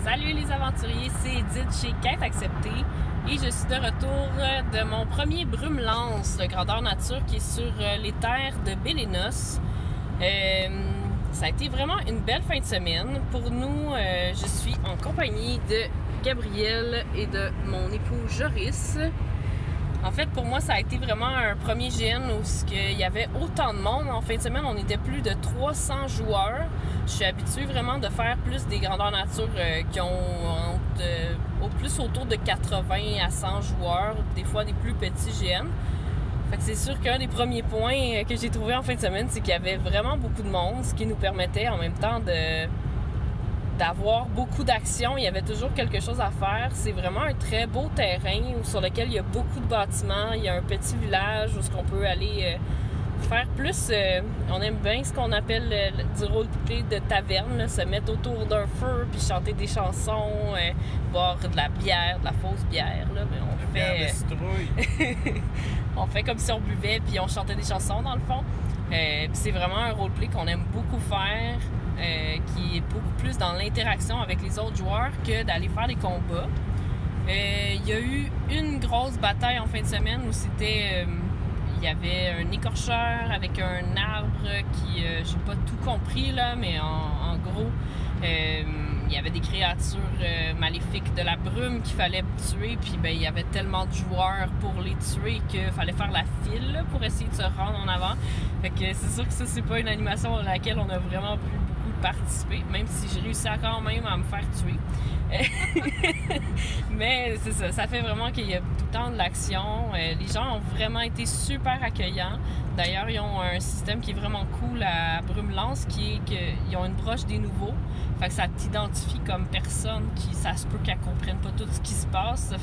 Salut les aventuriers, c'est Edith chez Quête Acceptée et je suis de retour de mon premier Brume-Lance de grandeur nature qui est sur les terres de Bélénos. Ça a été vraiment une belle fin de semaine. Pour nous, je suis en compagnie de Gabriel et de mon époux Joris. En fait, pour moi, ça a été vraiment un premier GN où il y avait autant de monde. En fin de semaine, on était plus de 300 joueurs. Je suis habituée vraiment de faire plus des grandeurs nature qui ont au plus autour de 80 à 100 joueurs, des fois des plus petits GN. Fait que c'est sûr qu'un des premiers points que j'ai trouvé en fin de semaine, c'est qu'il y avait vraiment beaucoup de monde, ce qui nous permettait en même temps d'avoir beaucoup d'actions. Il y avait toujours quelque chose à faire. C'est vraiment un très beau terrain sur lequel il y a beaucoup de bâtiments. Il y a un petit village où on peut aller faire plus... on aime bien ce qu'on appelle du roleplay de taverne, là, se mettre autour d'un feu puis chanter des chansons, boire de la bière, de la fausse bière. Là, mais on fait comme si on buvait puis on chantait des chansons dans le fond. Puis c'est vraiment un roleplay qu'on aime beaucoup faire. Qui est beaucoup plus dans l'interaction avec les autres joueurs que d'aller faire des combats. Il y a eu une grosse bataille en fin de semaine où c'était... il y avait un écorcheur avec un arbre qui... j'ai pas tout compris, là, mais en gros... il y avait des créatures maléfiques de la brume qu'il fallait tuer, puis ben, il y avait tellement de joueurs pour les tuer qu'il fallait faire la file là, pour essayer de se rendre en avant. Fait que c'est sûr que ça, c'est pas une animation à laquelle on a vraiment pu beaucoup participer, même si j'ai réussi quand même à me faire tuer. Mais c'est ça, ça fait vraiment qu'il y a tout le temps de l'action. Les gens ont vraiment été super accueillants. D'ailleurs, ils ont un système qui est vraiment cool à Brume-Lance, qui est qu'ils ont une broche des nouveaux. Fait que ça t'identifie comme personne qui, ça se peut qu'elle comprenne pas tout ce qui se passe.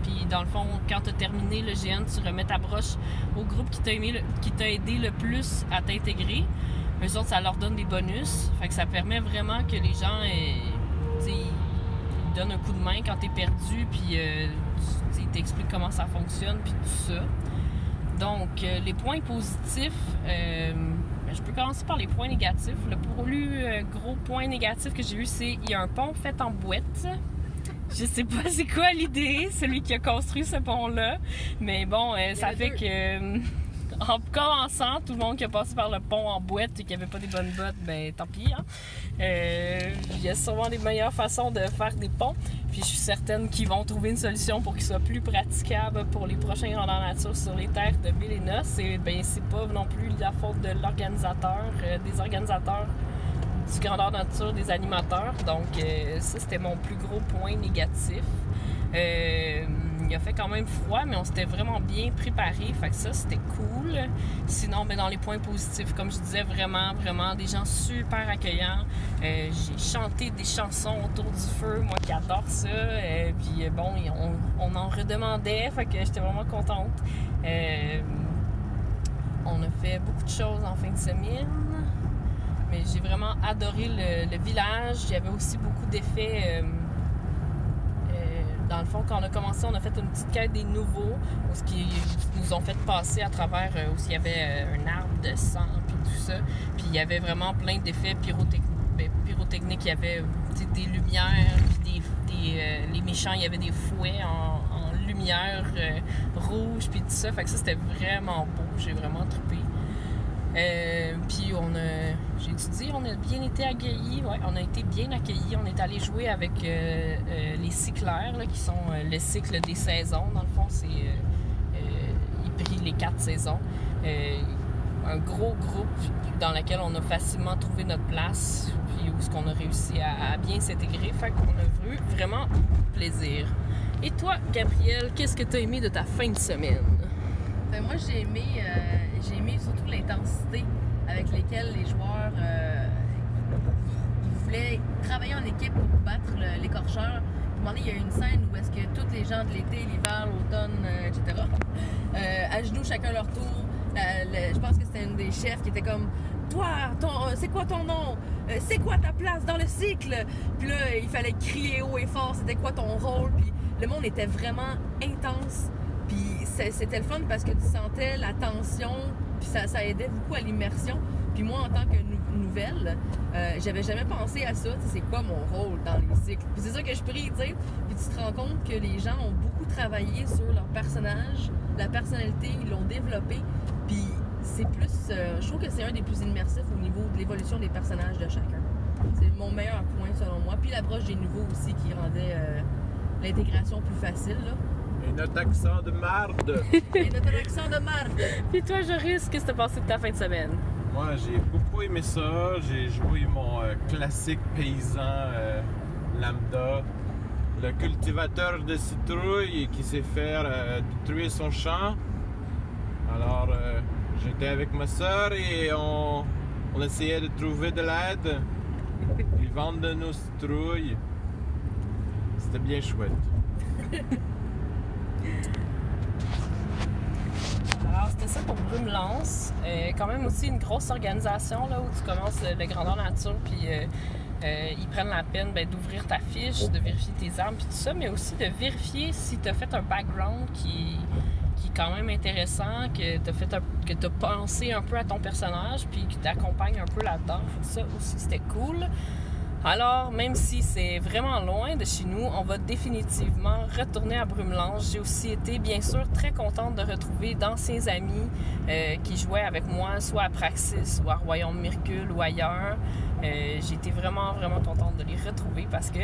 Puis dans le fond, quand tu as terminé le GN, tu remets ta broche au groupe qui t'a aidé le plus à t'intégrer. Eux autres, ça leur donne des bonus. Fait que ça permet vraiment que les gens ils donnent un coup de main quand t'es perdu, puis ils t'expliquent comment ça fonctionne, puis tout ça. Donc, les points positifs, je peux commencer par les points négatifs. Le plus gros point négatif que j'ai eu, c'est qu'il y a un pont fait en boîte. Je sais pas c'est quoi l'idée, celui qui a construit ce pont-là, mais bon, ça fait que... en commençant, tout le monde qui a passé par le pont en boîte et qui n'avait pas des bonnes bottes, ben tant pis. Hein? Il y a sûrement des meilleures façons de faire des ponts. Puis je suis certaine qu'ils vont trouver une solution pour qu'ils soient plus praticables pour les prochains grandeurs nature sur les terres de Bélénos. Et ben c'est pas non plus la faute de l'organisateur, des organisateurs du grandeur nature, des animateurs. Donc ça, c'était mon plus gros point négatif. Il a fait quand même froid, mais on s'était vraiment bien préparé. Fait que ça, c'était cool. Sinon, ben, dans les points positifs, comme je disais, vraiment des gens super accueillants. J'ai chanté des chansons autour du feu, moi qui adore ça. Puis bon, on en redemandait, fait que j'étais vraiment contente. On a fait beaucoup de choses en fin de semaine. Mais j'ai vraiment adoré le village. Il y avait aussi beaucoup d'effets... dans le fond, quand on a commencé, on a fait une petite quête des nouveaux, où ce qui nous ont fait passer à travers où il y avait un arbre de sang, puis tout ça. Puis il y avait vraiment plein d'effets pyrotechniques. Il y avait des lumières, puis les méchants, il y avait des fouets en lumière rouge, puis tout ça. Fait que ça, c'était vraiment beau. J'ai vraiment trippé. Puis j'ai-tu dit, on a bien été accueillis? Ouais, on a été bien accueillis. On est allé jouer avec les cyclaires, là, qui sont le cycle des saisons. Dans le fond, ils prient les 4 saisons. Un gros groupe dans lequel on a facilement trouvé notre place, puis où est-ce qu'on a réussi à bien s'intégrer. Fait qu'on a eu vraiment plaisir. Et toi, Gabriel, qu'est-ce que tu as aimé de ta fin de semaine? Ben moi, j'ai aimé surtout l'intensité avec laquelle les joueurs ils voulaient travailler en équipe pour battre l'écorcheur. À un moment donné, il y a une scène où est-ce que tous les gens de l'été, l'hiver, l'automne, etc., à genoux, chacun leur tour. Je pense que c'était une des chefs qui était comme « Toi, c'est quoi ton nom? C'est quoi ta place dans le cycle? » Puis là, il fallait crier haut et fort, c'était quoi ton rôle? Puis le monde était vraiment intense. Puis c'était le fun parce que tu sentais la tension, puis ça aidait beaucoup à l'immersion. Puis moi, en tant que nouvelle, j'avais jamais pensé à ça. C'est quoi mon rôle dans les cycles? Puis c'est ça que je prie, tu sais. Puis tu te rends compte que les gens ont beaucoup travaillé sur leur personnage, la personnalité, ils l'ont développé. Puis c'est plus... je trouve que c'est un des plus immersifs au niveau de l'évolution des personnages de chacun. C'est mon meilleur point, selon moi. Puis l'approche des nouveaux aussi qui rendait l'intégration plus facile, là. Et notre accent de marde. Et notre accent de marde. Puis toi, Joris, qu'est-ce que t'as passé de ta fin de semaine? Moi, j'ai beaucoup aimé ça. J'ai joué mon classique paysan lambda, le cultivateur de citrouilles qui sait faire détruire son champ. Alors, j'étais avec ma soeur et on essayait de trouver de l'aide puis vendre de nos citrouilles. C'était bien chouette. Alors, c'était ça pour Brume-Lance. Quand même aussi une grosse organisation là, où tu commences le grandeur nature, puis ils prennent la peine d'ouvrir ta fiche, de vérifier tes armes, puis tout ça, mais aussi de vérifier si tu as fait un background qui est quand même intéressant, que tu as pensé un peu à ton personnage, puis qui t'accompagne un peu là-dedans. Ça aussi, c'était cool. Alors, même si c'est vraiment loin de chez nous, on va définitivement retourner à Brume-Lance. J'ai aussi été, bien sûr, très contente de retrouver d'anciens amis qui jouaient avec moi, soit à Praxis ou à Royaume Mircule ou ailleurs. J'ai été vraiment, vraiment contente de les retrouver parce que,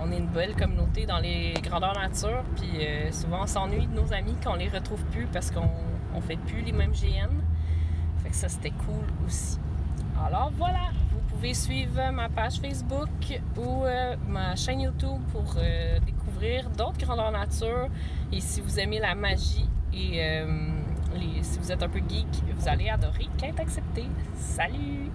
on est une belle communauté dans les grandeurs nature, puis souvent on s'ennuie de nos amis qu'on les retrouve plus parce qu'on fait plus les mêmes GN. Fait que ça, c'était cool aussi. Alors voilà! Vous pouvez suivre ma page Facebook ou ma chaîne YouTube pour découvrir d'autres grandeurs nature. Et si vous aimez la magie et si vous êtes un peu geek, vous allez adorer Quête acceptée. Salut!